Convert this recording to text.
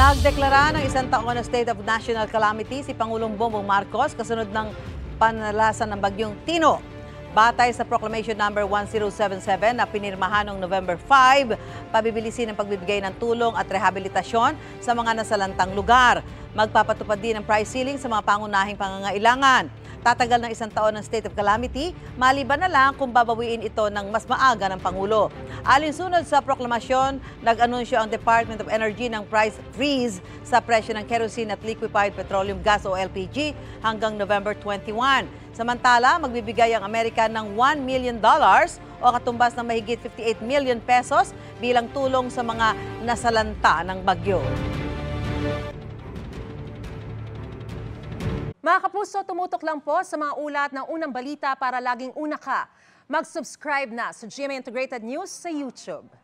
Nagdeklara ng isang taon na state of national calamity si Pangulong Bongbong Marcos kasunod ng panalasan ng bagyong Tino. Batay sa Proclamation number 1077 na pinirmahan noong November 5, pabibilisin ang pagbibigay ng tulong at rehabilitasyon sa mga nasalantang lugar. Magpapatupad din ng price ceiling sa mga pangunahing pangangailangan. Tatagal ng isang taon ng state of calamity, maliban na lang kung babawiin ito ng mas maaga ng Pangulo. Alinsunod sa proklamasyon, nag-anunsyo ang Department of Energy ng price freeze sa presyo ng kerosene at liquefied petroleum gas o LPG hanggang November 21. Samantala, magbibigay ang Amerika ng $1 million o katumbas ng mahigit 58 million pesos bilang tulong sa mga nasalanta ng bagyo. Mga kapuso, tumutok lang po sa mga ulat ng unang balita para laging una ka. Mag-subscribe na sa GMA Integrated News sa YouTube.